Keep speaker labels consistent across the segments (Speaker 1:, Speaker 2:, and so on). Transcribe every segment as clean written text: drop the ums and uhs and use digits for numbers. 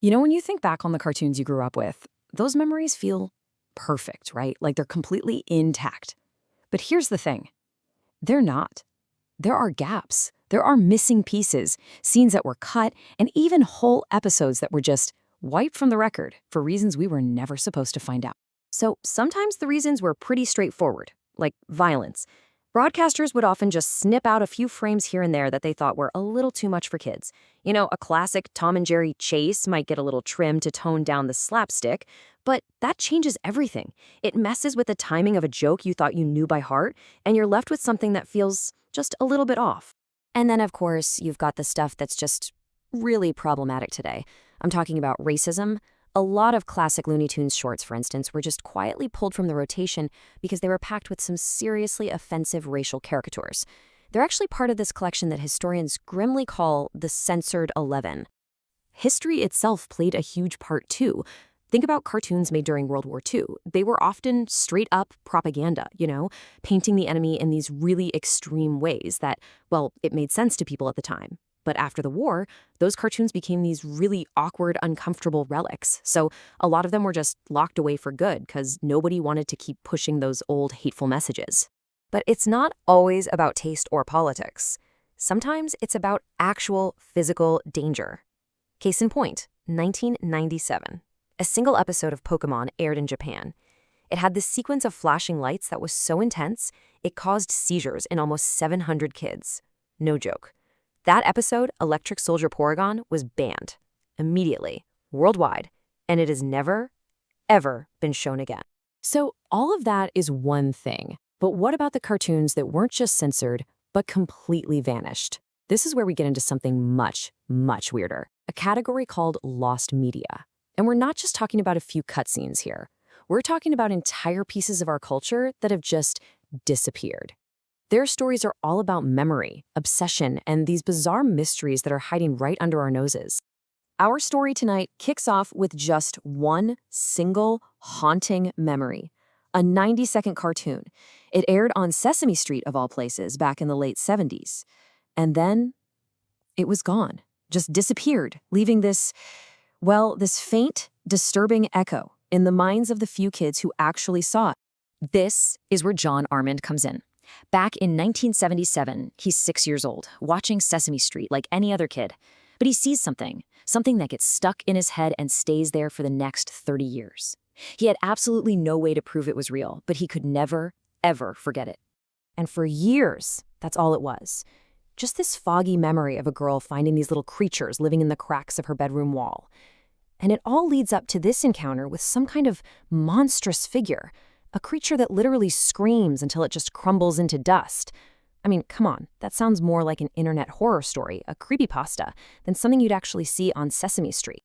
Speaker 1: You know, when you think back on the cartoons you grew up with, those memories feel perfect, right? Like they're completely intact. But here's the thing, they're not. There are gaps. There are missing pieces, scenes that were cut, and even whole episodes that were just wiped from the record for reasons we were never supposed to find out. So sometimes the reasons were pretty straightforward, like violence. Broadcasters would often just snip out a few frames here and there that they thought were a little too much for kids. You know, a classic Tom and Jerry chase might get a little trim to tone down the slapstick, but that changes everything. It messes with the timing of a joke you thought you knew by heart, and you're left with something that feels just a little bit off. And then, of course, you've got the stuff that's just really problematic today. I'm talking about racism. A lot of classic Looney Tunes shorts, for instance, were just quietly pulled from the rotation because they were packed with some seriously offensive racial caricatures. They're actually part of this collection that historians grimly call the Censored 11. History itself played a huge part, too. Think about cartoons made during World War II. They were often straight-up propaganda, painting the enemy in these really extreme ways that, well, it made sense to people at the time. But after the war, those cartoons became these really awkward, uncomfortable relics. So a lot of them were just locked away for good because nobody wanted to keep pushing those old, hateful messages. But it's not always about taste or politics. Sometimes it's about actual physical danger. Case in point, 1997. A single episode of Pokémon aired in Japan. It had this sequence of flashing lights that was so intense, it caused seizures in almost 700 kids. No joke. That episode, Electric Soldier Porygon, was banned immediately, worldwide, and it has never, ever been shown again. So all of that is one thing. But what about the cartoons that weren't just censored, but completely vanished? This is where we get into something much, much weirder. A category called lost media. And we're not just talking about a few cutscenes here. We're talking about entire pieces of our culture that have just disappeared. Their stories are all about memory, obsession, and these bizarre mysteries that are hiding right under our noses. Our story tonight kicks off with just one single haunting memory, a 90-second cartoon. It aired on Sesame Street, of all places, back in the late 70s. And then it was gone, just disappeared, leaving this faint, disturbing echo in the minds of the few kids who actually saw it. This is where John Armand comes in. Back in 1977, he's 6 years old, watching Sesame Street like any other kid. But he sees something that gets stuck in his head and stays there for the next 30 years. He had absolutely no way to prove it was real, but he could never, ever forget it. And for years, that's all it was. Just this foggy memory of a girl finding these little creatures living in the cracks of her bedroom wall. And it all leads up to this encounter with some kind of monstrous figure, a creature that literally screams until it just crumbles into dust. I mean, come on, that sounds more like an internet horror story, a creepypasta, than something you'd actually see on Sesame Street.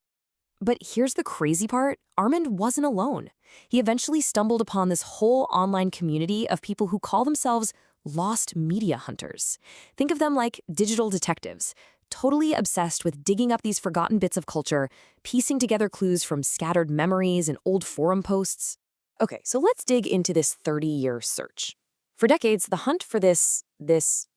Speaker 1: But here's the crazy part, Armand wasn't alone. He eventually stumbled upon this whole online community of people who call themselves lost media hunters. Think of them like digital detectives, totally obsessed with digging up these forgotten bits of culture, piecing together clues from scattered memories and old forum posts. Okay, so let's dig into this 30-year search. For decades, the hunt for this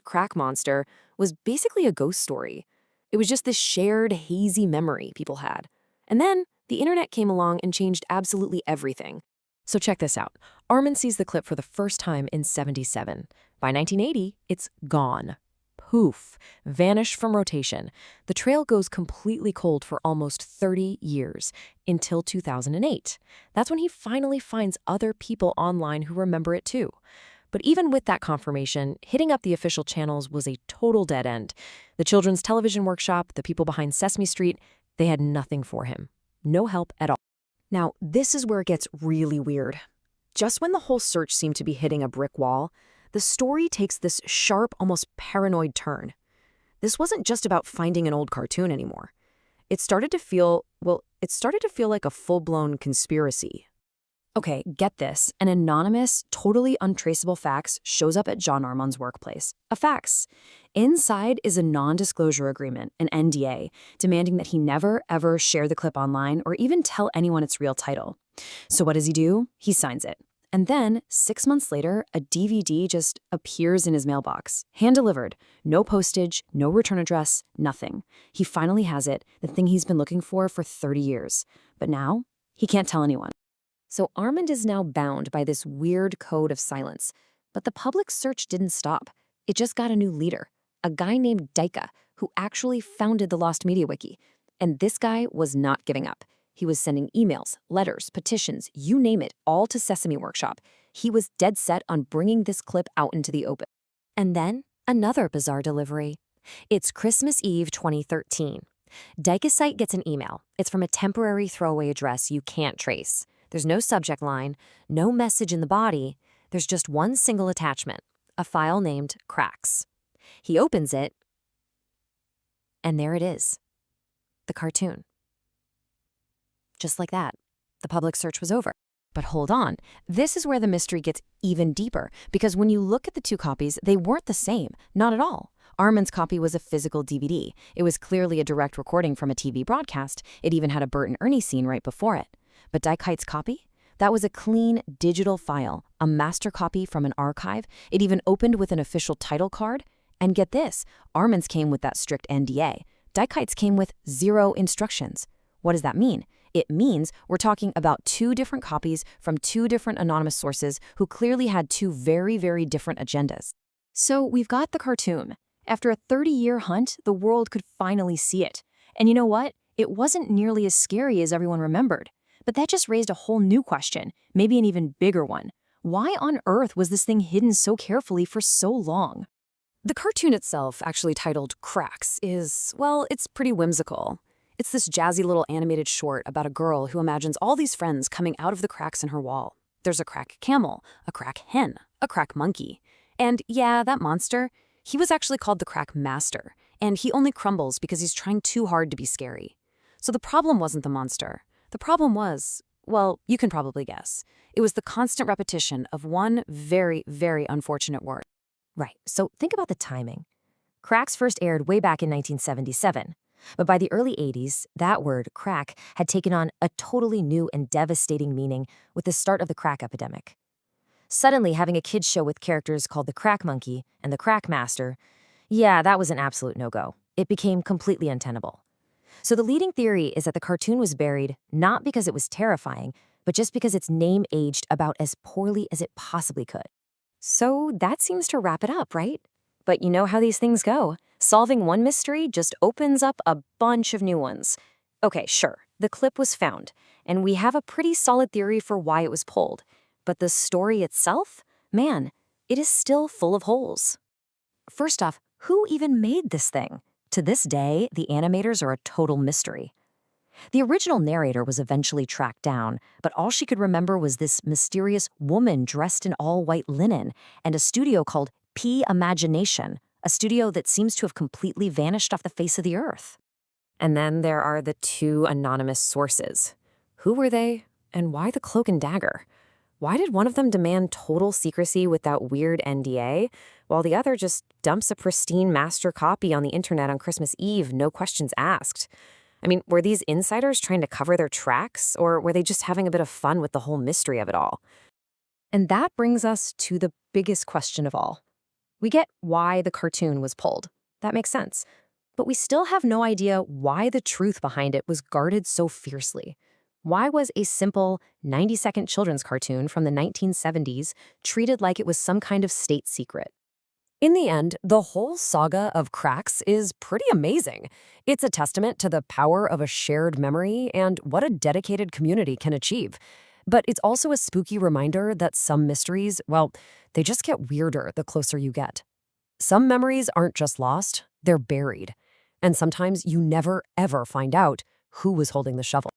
Speaker 1: crack monster was basically a ghost story. It was just this shared, hazy memory people had. And then the internet came along and changed absolutely everything. So check this out. Armand sees the clip for the first time in '77. By 1980, it's gone. Poof, vanished from rotation. The trail goes completely cold for almost 30 years, until 2008. That's when he finally finds other people online who remember it too. But even with that confirmation, hitting up the official channels was a total dead end. The Children's Television Workshop, the people behind Sesame Street, they had nothing for him. No help at all. Now, this is where it gets really weird. Just when the whole search seemed to be hitting a brick wall, the story takes this sharp, almost paranoid turn. This wasn't just about finding an old cartoon anymore. It started to feel like a full-blown conspiracy. Okay, get this. An anonymous, totally untraceable fax shows up at John Armand's workplace. A fax. Inside is a non-disclosure agreement, an NDA, demanding that he never, ever share the clip online or even tell anyone its real title. So what does he do? He signs it. And then, 6 months later, a DVD just appears in his mailbox. Hand-delivered. No postage, no return address, nothing. He finally has it, the thing he's been looking for 30 years. But now, he can't tell anyone. So Armand is now bound by this weird code of silence. But the public search didn't stop. It just got a new leader, a guy named Daika, who actually founded the Lost Media Wiki. And this guy was not giving up. He was sending emails, letters, petitions, you name it, all to Sesame Workshop. He was dead set on bringing this clip out into the open. And then, another bizarre delivery. It's Christmas Eve 2013. Daika's site gets an email. It's from a temporary throwaway address you can't trace. There's no subject line, no message in the body. There's just one single attachment, a file named Cracks. He opens it, and there it is, the cartoon. Just like that, the public search was over. But hold on, this is where the mystery gets even deeper, because when you look at the two copies, they weren't the same, not at all. Armand's copy was a physical DVD. It was clearly a direct recording from a TV broadcast. It even had a Bert and Ernie scene right before it. But Daika's copy? That was a clean digital file, a master copy from an archive. It even opened with an official title card. And get this, Armand's came with that strict NDA. Daika's came with 0 instructions. What does that mean? It means we're talking about 2 different copies from 2 different anonymous sources who clearly had 2 very, very different agendas. So we've got the cartoon. After a 30-year hunt, the world could finally see it. And you know what? It wasn't nearly as scary as everyone remembered. But that just raised a whole new question, maybe an even bigger one. Why on earth was this thing hidden so carefully for so long? The cartoon itself, actually titled Cracks, is, well, it's pretty whimsical. It's this jazzy little animated short about a girl who imagines all these friends coming out of the cracks in her wall. There's a crack camel, a crack hen, a crack monkey. And yeah, that monster, he was actually called the Crack Master, and he only crumbles because he's trying too hard to be scary. So the problem wasn't the monster. The problem was, well, you can probably guess. It was the constant repetition of one very, very unfortunate word. Right, so think about the timing. Cracks first aired way back in 1977. But by the early 80s, that word, crack, had taken on a totally new and devastating meaning with the start of the crack epidemic. Suddenly, having a kids' show with characters called the Crack Monkey and the Crack Master, yeah, that was an absolute no-go. It became completely untenable. So the leading theory is that the cartoon was buried not because it was terrifying, but just because its name aged about as poorly as it possibly could. So that seems to wrap it up, right? But you know how these things go. Solving one mystery just opens up a bunch of new ones. Okay, sure, the clip was found, and we have a pretty solid theory for why it was pulled. But the story itself? Man, it is still full of holes. First off, who even made this thing? To this day, the animators are a total mystery. The original narrator was eventually tracked down, but all she could remember was this mysterious woman dressed in all white linen and a studio called P Imagination, a studio that seems to have completely vanished off the face of the earth. And then there are the 2 anonymous sources. Who were they, and why the cloak and dagger? Why did one of them demand total secrecy with that weird NDA, while the other just dumps a pristine master copy on the internet on Christmas Eve, no questions asked? I mean, were these insiders trying to cover their tracks, or were they just having a bit of fun with the whole mystery of it all? And that brings us to the biggest question of all. We get why the cartoon was pulled. That makes sense. But we still have no idea why the truth behind it was guarded so fiercely. Why was a simple 90-second children's cartoon from the 1970s treated like it was some kind of state secret? In the end, the whole saga of Cracks is pretty amazing. It's a testament to the power of a shared memory and what a dedicated community can achieve. But it's also a spooky reminder that some mysteries, well, they just get weirder the closer you get. Some memories aren't just lost, they're buried. And sometimes you never, ever find out who was holding the shovel.